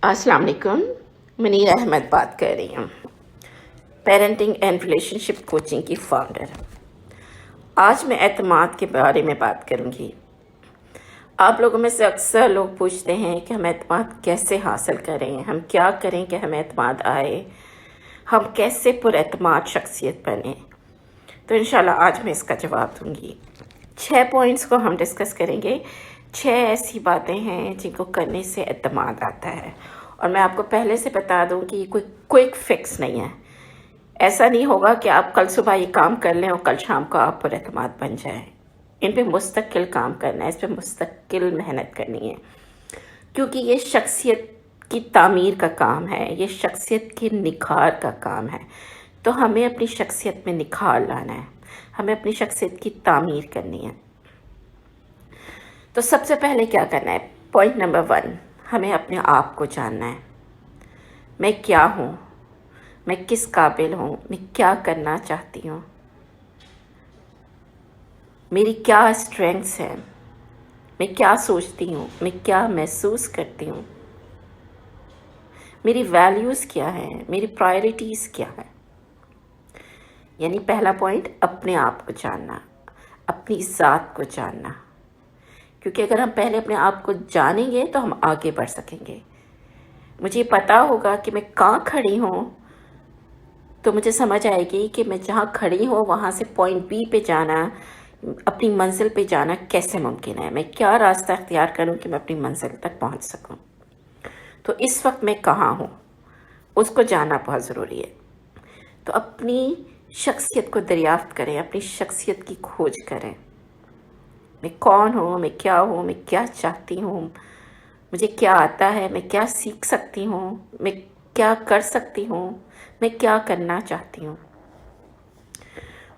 السلام علیکم. منیر احمد بات کر رہی ہوں، parenting and relation ship coaching کی فاؤنڈر. آج میں اعتماد کے بارے میں بات کروں گی. آپ لوگوں میں سے اکثر لوگ پوچھتے ہیں کہ ہم اعتماد کیسے حاصل کریں، ہم کیا کریں کہ ہمیں اعتماد آئے، ہم کیسے پر اعتماد شخصیت بنیں. تو انشاءاللہ آج میں اس کا جواب دوں گی. 6 پوائنٹس کو ہم ڈسکس کریں گے. 6 ایسی باتیں ہیں جن کو کرنے سے اعتماد آتا ہے، اور میں آپ کو پہلے سے بتا دوں کہ یہ کوئی کوئک فکس نہیں ہے. ایسا نہیں ہوگا کہ آپ کل صبح یہ کام کر لیں اور کل شام کو آپ پر اعتماد بن جائے. ان پہ مستقل کام کرنا ہے، اس پہ مستقل محنت کرنی ہے، کیونکہ یہ شخصیت کی تعمیر کا کام ہے، یہ شخصیت کے نکھار کا کام ہے. تو ہمیں اپنی شخصیت میں نکھار لانا ہے، ہمیں اپنی شخصیت کی تعمیر کرنی ہے. تو سب سے پہلے کیا کرنا ہے؟ پوائنٹ نمبر 1، ہمیں اپنے آپ کو جاننا ہے. میں کیا ہوں، میں کس قابل ہوں، میں کیا کرنا چاہتی ہوں، میری کیا اسٹرینگس ہیں، میں کیا سوچتی ہوں، میں کیا محسوس کرتی ہوں، میری ویلیوز کیا ہیں، میری پرائرٹیز کیا ہیں. یعنی پہلا پوائنٹ اپنے آپ کو جاننا، اپنی ذات کو جاننا. کیونکہ اگر ہم پہلے اپنے آپ کو جانیں گے تو ہم آگے بڑھ سکیں گے. مجھے پتہ ہوگا کہ میں کہاں کھڑی ہوں، تو مجھے سمجھ آئے گی کہ میں جہاں کھڑی ہوں وہاں سے پوائنٹ بی پہ جانا، اپنی منزل پہ جانا کیسے ممکن ہے، میں کیا راستہ اختیار کروں کہ میں اپنی منزل تک پہنچ سکوں. تو اس وقت میں کہاں ہوں اس کو جاننا بہت ضروری ہے. تو اپنی شخصیت کو دریافت کریں، اپنی شخصیت کی کھوج کریں. میں کون ہوں، میں کیا ہوں، میں کیا چاہتی ہوں، مجھے کیا آتا ہے، میں کیا سیکھ سکتی ہوں، میں کیا کر سکتی ہوں، میں کیا کرنا چاہتی ہوں.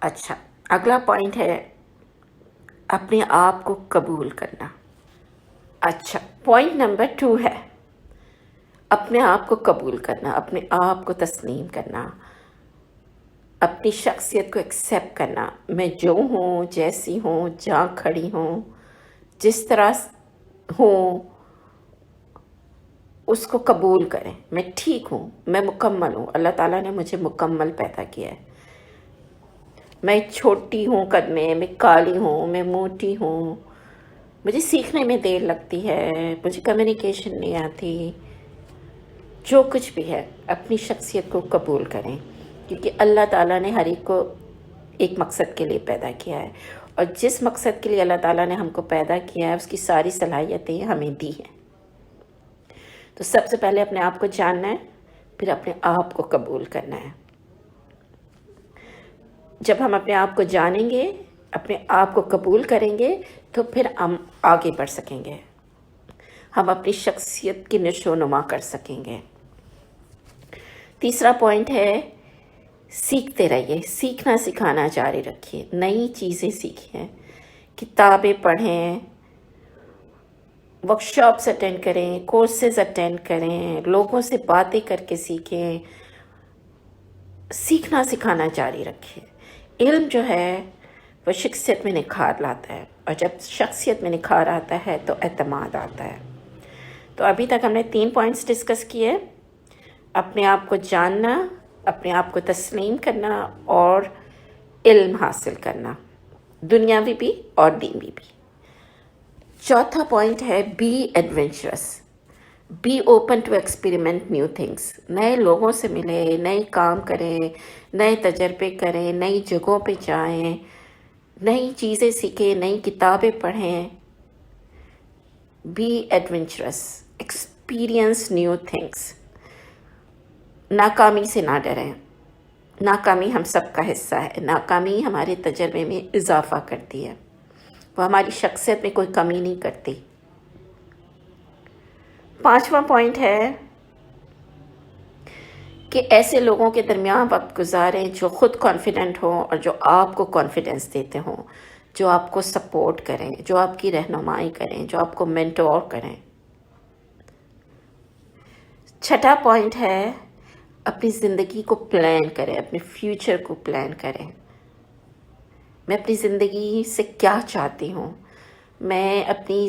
اچھا، اگلا پوائنٹ ہے اپنے آپ کو قبول کرنا. اچھا، پوائنٹ نمبر 2 ہے اپنے آپ کو قبول کرنا، اپنے آپ کو تسلیم کرنا، اپنی شخصیت کو ایکسیپٹ کرنا. میں جو ہوں، جیسی ہوں، جہاں کھڑی ہوں، جس طرح ہوں اس کو قبول کریں. میں ٹھیک ہوں، میں مکمل ہوں، اللہ تعالیٰ نے مجھے مکمل پیدا کیا ہے. میں چھوٹی ہوں قد میں کالی ہوں، میں موٹی ہوں، مجھے سیکھنے میں دیر لگتی ہے، مجھے کمیونیکیشن نہیں آتی. جو کچھ بھی ہے اپنی شخصیت کو قبول کریں، کیونکہ اللہ تعالیٰ نے ہر ایک کو ایک مقصد کے لیے پیدا کیا ہے، اور جس مقصد کے لیے اللہ تعالیٰ نے ہم کو پیدا کیا ہے اس کی ساری صلاحیتیں ہمیں دی ہیں. تو سب سے پہلے اپنے آپ کو جاننا ہے، پھر اپنے آپ کو قبول کرنا ہے. جب ہم اپنے آپ کو جانیں گے، اپنے آپ کو قبول کریں گے، تو پھر ہم آگے بڑھ سکیں گے، ہم اپنی شخصیت کی نشو و نما کر سکیں گے. تیسرا پوائنٹ ہے سیکھتے رہیے، سیکھنا سکھانا جاری رکھیے. نئی چیزیں سیکھیں، کتابیں پڑھیں، ورکشاپس اٹینڈ کریں، کورسز اٹینڈ کریں، لوگوں سے باتیں کر کے سیکھیں. سیکھنا سکھانا جاری رکھیں. علم جو ہے وہ شخصیت میں نکھار لاتا ہے، اور جب شخصیت میں نکھار آتا ہے تو اعتماد آتا ہے. تو ابھی تک ہم نے 3 پوائنٹس ڈسکس کیے: اپنے آپ کو جاننا، اپنے آپ کو تسلیم کرنا، اور علم حاصل کرنا، دنیاوی بھی اور دینی بھی. چوتھا پوائنٹ ہے be adventurous, be open to experiment new things. نئے لوگوں سے ملیں، نئے کام کریں، نئے تجربے کریں، نئی جگہوں پہ جائیں، نئی چیزیں سیکھیں، نئی کتابیں پڑھیں. Be adventurous, experience new things. ناکامی سے نہ ڈریں، ناکامی ہم سب کا حصہ ہے. ناکامی ہمارے تجربے میں اضافہ کرتی ہے، وہ ہماری شخصیت میں کوئی کمی نہیں کرتی. 5واں پوائنٹ ہے کہ ایسے لوگوں کے درمیان وقت گزاریں جو خود کانفیڈنٹ ہوں اور جو آپ کو کانفیڈنس دیتے ہوں، جو آپ کو سپورٹ کریں، جو آپ کی رہنمائی کریں، جو آپ کو مینٹور کریں. چھٹا پوائنٹ ہے اپنی زندگی کو پلان کریں، اپنے فیوچر کو پلان کریں. میں اپنی زندگی سے کیا چاہتی ہوں، میں اپنی